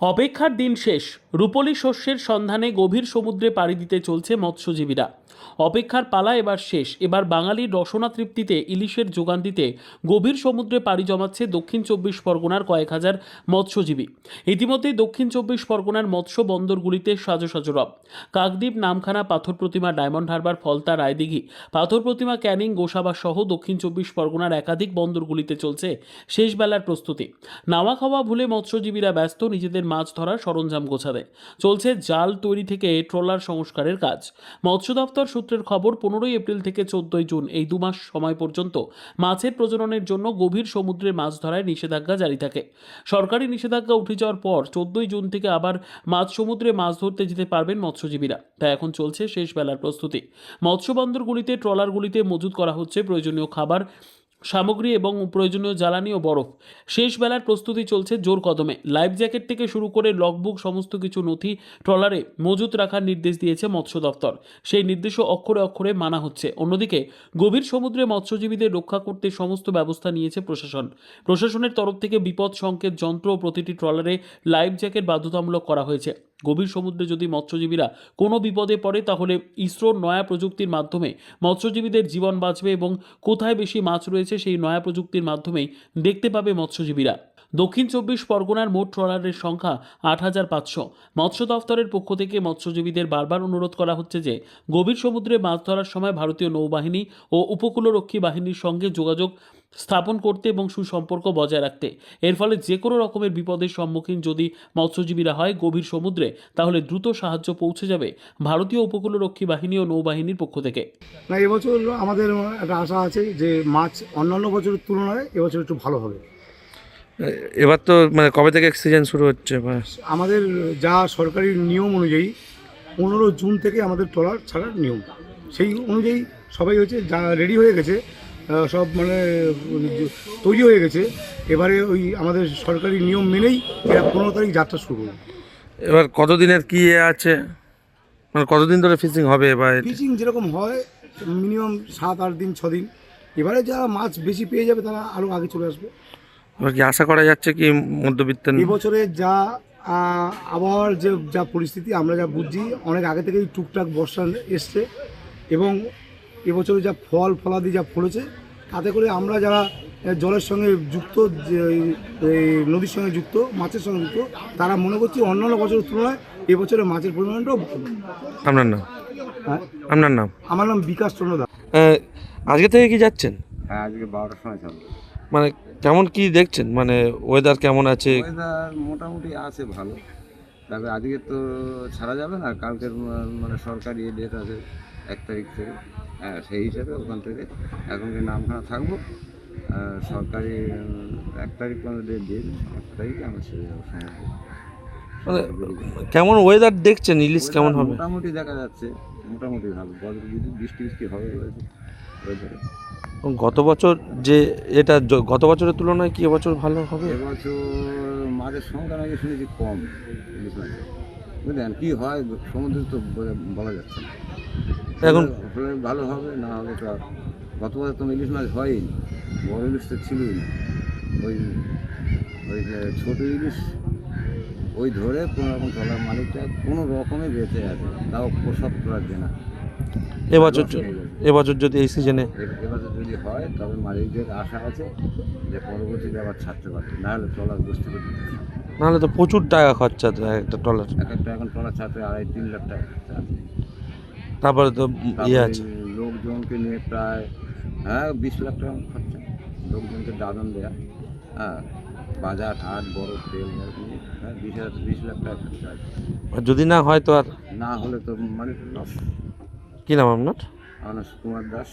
অপেক্ষার দিন শেষ। রূপলী শস্যের সন্ধানে গভীর সমুদ্রে পাড়ি দিতে চলছে মৎস্যজীবীরা। অপেক্ষার পালা এবার শেষ। এবার বাঙালির রসনা তৃপ্তিতে ইলিশের যোগান দিতে গভীর সমুদ্রে পাড়ি জমাচ্ছে দক্ষিণ চব্বিশ পরগনার কয়েক হাজার মৎস্যজীবী। ইতিমধ্যেই দক্ষিণ চব্বিশ পরগনার মৎস্য বন্দরগুলিতে সাজো সাজো রব। কাকদ্বীপ, নামখানা, পাথর প্রতিমা, ডায়মন্ড হারবার, ফলতা, রায়দিঘি, পাথর প্রতিমা, ক্যানিং, গোসাবা সহ দক্ষিণ চব্বিশ পরগনার একাধিক বন্দরগুলিতে চলছে শেষ বেলার প্রস্তুতি। নাওয়া খাওয়া ভুলে মৎস্যজীবীরা ব্যস্ত নিজেদের মাছ ধরার সরঞ্জাম গোছাতে। চলছে জাল তৈরি থেকে ট্রলার সংস্কারের কাজ। মৎস্য দপ্তর সূত্রের খবর, 15 এপ্রিল থেকে 14 জুন এই 2 মাস সময় পর্যন্ত মাছের প্রজননের জন্য গভীর সমুদ্রে মাছ ধরায় নিষেধাজ্ঞা জারি থাকে। সরকারি নিষেধাজ্ঞা উঠে যাওয়ার পর 14 জুন থেকে আবার মাছ সমুদ্রে মাছ ধরতে যেতে পারবেন মৎস্যজীবীরা। তাই এখন চলছে শেষ বেলার প্রস্তুতি। মৎস্য বন্দরগুলিতে, ট্রলারগুলিতে মজুত করা হচ্ছে প্রয়োজনীয় খাবার সামগ্রী এবং প্রয়োজনীয় জ্বালানি ও বরফ। শেষ বেলার প্রস্তুতি চলছে জোর কদমে। লাইফ জ্যাকেট থেকে শুরু করে লগবুক সমস্ত কিছু নথি ট্রলারে মজুত রাখার নির্দেশ দিয়েছে মৎস্য দপ্তর। সেই নির্দেশও অক্ষরে অক্ষরে মানা হচ্ছে। অন্যদিকে গভীর সমুদ্রে মৎস্যজীবীদের রক্ষা করতে সমস্ত ব্যবস্থা নিয়েছে প্রশাসন। প্রশাসনের তরফ থেকে বিপদ সংকেত যন্ত্র ও প্রতিটি ট্রলারে লাইফ জ্যাকেট বাধ্যতামূলক করা হয়েছে। গভীর সমুদ্রে যদি মৎস্যজীবীরা কোনো বিপদে পড়ে তাহলে ইসরোর নয়া প্রযুক্তির মাধ্যমে মৎস্যজীবীদের জীবন বাঁচবে এবং কোথায় বেশি মাছ রয়েছে সেই নয়া প্রযুক্তির মাধ্যমেই দেখতে পাবে মৎস্যজীবীরা। দক্ষিণ চব্বিশ পরগনার মোট ট্রলারের সংখ্যা 8,500। মৎস্য দফতরের পক্ষ থেকে মৎস্যজীবীদের বারবার অনুরোধ করা হচ্ছে যে গভীর সমুদ্রে মাছ ধরার সময় ভারতীয় নৌবাহিনী ও উপকূলরক্ষী বাহিনীর সঙ্গে যোগাযোগ স্থাপন করতে এবং সুসম্পর্ক বজায় রাখতে। এর ফলে যে কোনো রকমের বিপদের সম্মুখীন যদি মৎস্যজীবীরা হয় গভীর সমুদ্রে, তাহলে দ্রুত সাহায্য পৌঁছে যাবে ভারতীয় উপকূলরক্ষী বাহিনী ও নৌবাহিনীর পক্ষ থেকে। না, এবছর আমাদের একটা আশা আছে যে মাছ অন্যান্য বছরের তুলনায় এবছর একটু ভালো হবে। এবার তো মানে কবে থেকে সিজন শুরু হচ্ছে? আমাদের যা সরকারি নিয়ম অনুযায়ী 15 জুন থেকে আমাদের ট্রলার ছাড়ার নিয়ম, সেই অনুযায়ী সবাই হচ্ছে যা রেডি হয়ে গেছে, সব মানে তৈরি হয়ে গেছে। এবারে ওই আমাদের সরকারি নিয়ম মেনেই এরা 15 তারিখ যাত্রা শুরু করবে। এবার কতদিনের কি আছে, মানে কতদিন ধরে ফিশিং হবে? এবার ফিশিং যেরকম হয় মিনিমাম 7-8 দিন 6 দিন। এবারে যারা মাছ বেশি পেয়ে যাবে তারা আরও আগে চলে আসবে। এবার কি আশা করা যাচ্ছে কি মধ্যবিত্ত? এবছরে যা আবহাওয়ার যা পরিস্থিতি আমরা যা বুঝছি, অনেক আগে থেকেই টুকটাক বর্ষা এসছে এবং এবছরে যা ফলাদি যা ফলেছে, তাতে করে আমরা যারা জলের সঙ্গে যুক্ত, নদীর সঙ্গে যুক্ত, মাছের সঙ্গে যুক্ত, তারা মনে করছি অন্যান্য বছরের তুলনায় এবছরে মাছের পরিমাণটাও ভালো। আপনার নাম? হ্যাঁ, আপনার নাম? আমার নাম বিকাশ চন্দ্র দাস। আজকে থেকে কি যাচ্ছেন? হ্যাঁ, আজকে 12টার সময় যাবো। মানে কেমন কি দেখছেন, মানে ওয়েদার কেমন আছে? ওয়েদার মোটামুটি আছে ভালো, তবে আজকে তো ছাড়া যাবে না, কালকের মানে সরকারি ডেট আছে 1 তারিখ থেকে। হ্যাঁ, সেই হিসাবে ওখান থেকে এখন যে নামখানা থাকবো, সরকারি 1 তারিখ পর্যন্ত ডেট দিয়ে 1 তারিখে আমরা ছেড়ে যাবো সমুদ্রে। মানে কেমন ওয়েদার দেখছেন? ইলিশ কেমন হবে? মোটামুটি দেখা যাচ্ছে, মোটামুটি ভালো। বৃষ্টি হবে বলেছে ওয়েদারে। গত বছর যে এটা গত বছরের তুলনায় কি এবছর ভালো হবে? এবছর মাছের সংখ্যা নাকি শুনেছি কম, ইলিশ মাছের। বুঝলেন কী হয় সমুদ্রে তো বলা যাচ্ছে না। এখন হলে ভালো হবে, না হলে তো আর। গত বছর তো ইলিশ মাছ হয়ই, বড় ইলিশ তো ছিলই না। ওই ওই যে ছোটো ইলিশ ওই ধরে কোনো রকম ট্রলার মালিকটা কোনো রকমে বেঁচে আছে, তাও প্রসব করার দেনা। এবছর যদি এই সিজনে এবছর যদি হয় তবে মালিকদের আশা আছে যে পরবর্তীতে আবার ছাড়তে পারবে, নাহলে ট্রলার বসতে পারবে। নাহলে তো প্রচুর টাকা খরচা তো একটা ট্রলার। একটা এখন ট্রলার ছাড়তে 2.5-3 লাখ টাকা খরচা আছে। তারপরে তো ইয়ে আছে, লোকজনকে নিয়ে প্রায় 20 লাখ টাকা খরচা, লোকজনকে দাদন দেয়া, হ্যাঁ, বাজার হাট বড় তেল নিয়ে 20 লাখ টাকা খরচা আছে। যদি না হয় তো আর না হলে তো মানে লস। কি নাম আপনার? আমার নাম সুকুমার দাস।